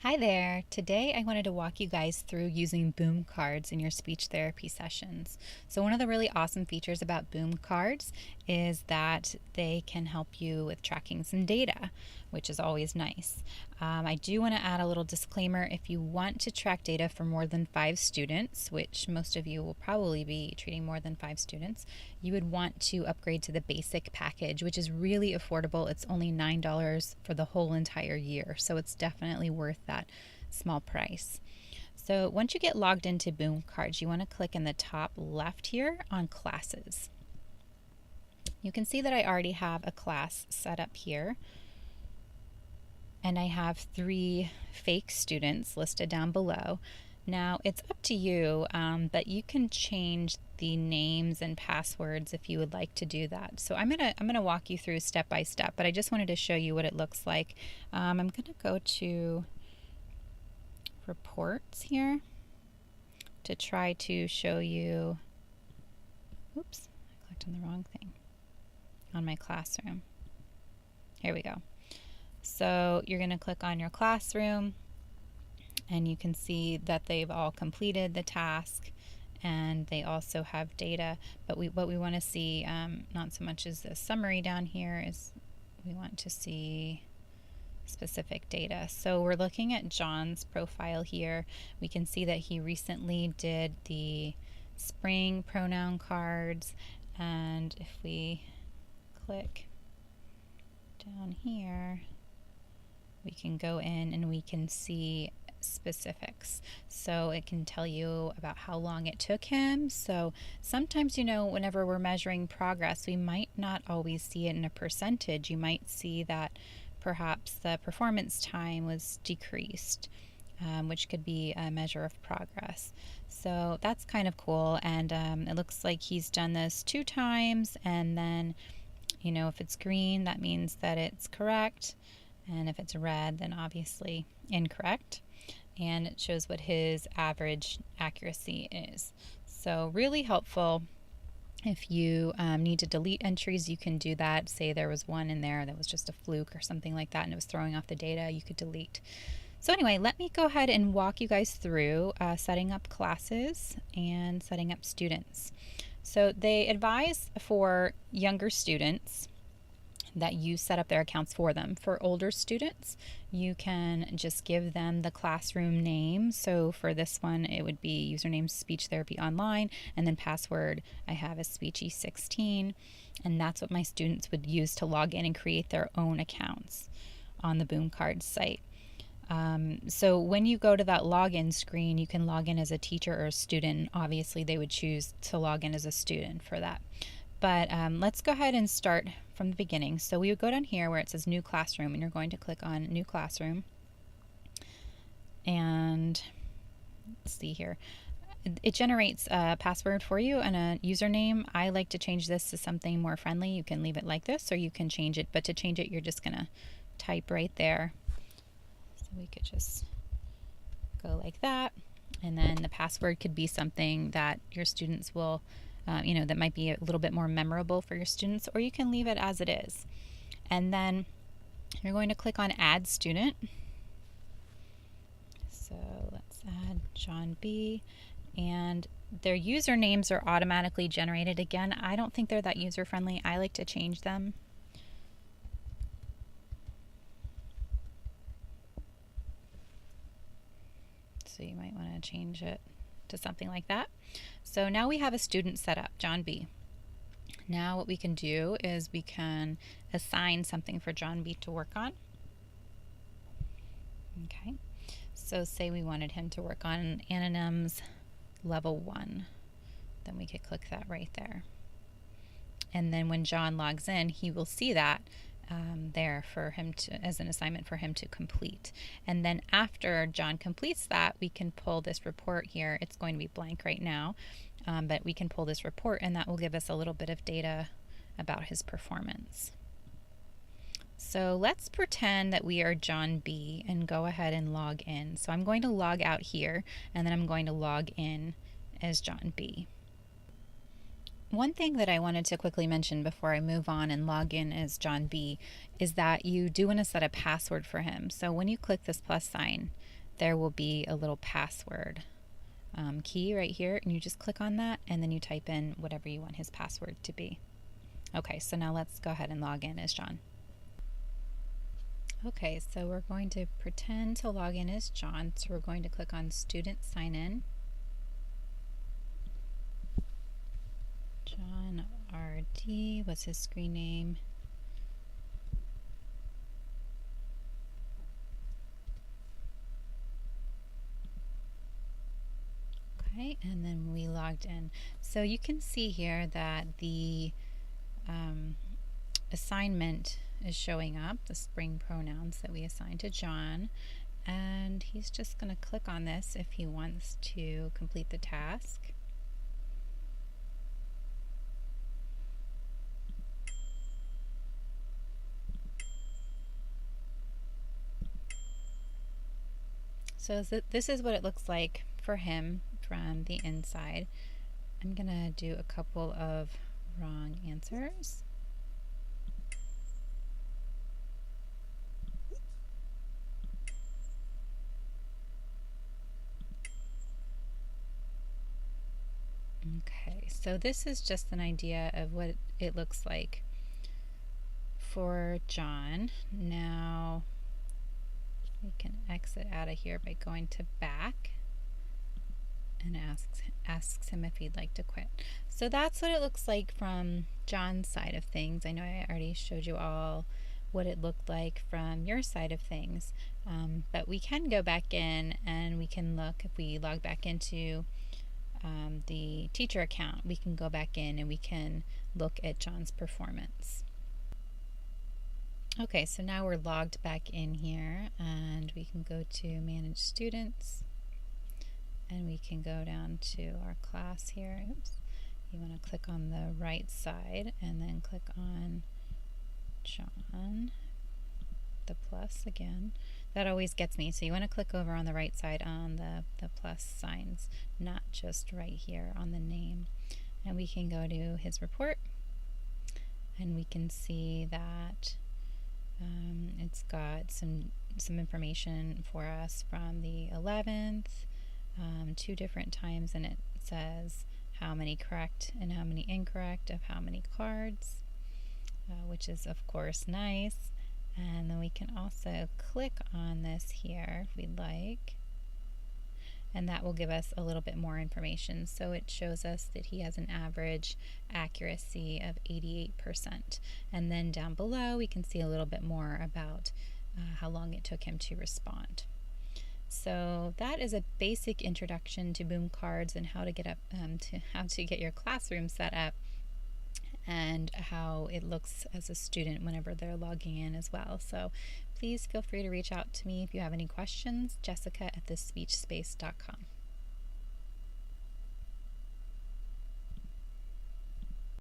Hi there. Today I wanted to walk you guys through using boom cards in your speech therapy sessions. So one of the really awesome features about boom cards is that they can help you with tracking some data, which is always nice. I do want to add a little disclaimer. If you want to track data for more than 5 students, which most of you will probably be treating more than 5 students, you would want to upgrade to the basic package, which is really affordable. It's only $9 for the whole entire year, so it's definitely worth that small price. So once you get logged into Boom Cards, you want to click in the top left here on Classes. You can see that I already have a class set up here, and I have 3 fake students listed down below. Now it's up to you, but you can change the names and passwords if you would like to do that. So I'm gonna walk you through step by step, but I just wanted to show you what it looks like. I'm gonna go to reports here to try to show you. Oops, I clicked on the wrong thing on my classroom. Here we go. So you're going to click on your classroom, and you can see that they've all completed the task, and they also have data. But what we want to see, not so much as the summary down here, is we want to see specific data. So we're looking at John's profile here. We can see that he recently did the spring pronoun cards, and if we click down here, we can go in and we can see specifics. So it can tell you about how long it took him. So sometimes, whenever we're measuring progress, we might not always see it in a percentage. You might see that perhaps the performance time was decreased, which could be a measure of progress. So that's kind of cool. And it looks like he's done this 2 times, and then if it's green, that means that it's correct, and if it's red, then obviously incorrect. And it shows what his average accuracy is. So really helpful. If you need to delete entries, you can do that. Say there was one in there that was just a fluke or something like that, and it was throwing off the data, you could delete. So anyway, let me go ahead and walk you guys through setting up classes and setting up students. So they advise for younger students that you set up their accounts for them. For older students, you can just give them the classroom name. So for this one, it would be username Speech Therapy Online, and then password I have is Speechy16, and that's what my students would use to log in and create their own accounts on the Boom Cards site. So when you go to that login screen, you can log in as a teacher or a student. Obviously, they would choose to log in as a student for that. But let's go ahead and start from the beginning. So we would go down here where it says New Classroom, and you're going to click on New Classroom. And let's see here. It generates a password for you and a username. I like to change this to something more friendly. You can leave it like this, or you can change it. But to change it, you're just going to type right there. So we could just go like that. And then the password could be something that your students will that might be a little bit more memorable for your students, or you can leave it as it is. And then you're going to click on Add Student. So let's add John B. And their usernames are automatically generated. Again, I don't think they're that user-friendly. I like to change them. So you might want to change it to something like that. So now we have a student set up, John B. Now what we can do is we can assign something for John B to work on. Okay, so say we wanted him to work on Anonyms Level 1. Then we could click that right there. And then when John logs in, he will see that there for him to, as an assignment for him to complete. And then after John completes that, we can pull this report here. It's going to be blank right now, but we can pull this report, and that will give us a little bit of data about his performance. So let's pretend that we are John B and go ahead and log in. So I'm going to log out here, and then I'm going to log in as John B. One thing that I wanted to quickly mention before I move on and log in as John B is that you do want to set a password for him. So when you click this plus sign, there will be a little password key right here, and you just click on that and then you type in whatever you want his password to be. Okay, so now let's go ahead and log in as John. Okay, so we're going to pretend to log in as John. So we're going to click on Student Sign In. John RD was his screen name. Okay, and then we logged in. So you can see here that the assignment is showing up, the spring pronouns that we assigned to John, and he's just going to click on this if he wants to complete the task. So this is what it looks like for him from the inside. I'm going to do a couple of wrong answers. Okay, so this is just an idea of what it looks like for John. Now we can exit out of here by going to back and asks him if he'd like to quit. So that's what it looks like from John's side of things. I know I already showed you all what it looked like from your side of things, but we can go back in and we can look. If we log back into the teacher account, we can go back in and we can look at John's performance. Okay, so now we're logged back in here and we can go to Manage Students and we can go down to our class here. Oops. You want to click on the right side and then click on John, the plus again. That always gets me. So you want to click over on the right side on the plus signs, not just right here on the name. And we can go to his report and we can see that it's got some information for us from the 11th, 2 different times, and it says how many correct and how many incorrect of how many cards, which is of course nice. And then we can also click on this here if we'd like, and that will give us a little bit more information. So it shows us that he has an average accuracy of 88%. And then down below we can see a little bit more about how long it took him to respond. So that is a basic introduction to Boom Cards and how to get your classroom set up and how it looks as a student whenever they're logging in as well. So please feel free to reach out to me if you have any questions. Jessica@thisspeechspace.com.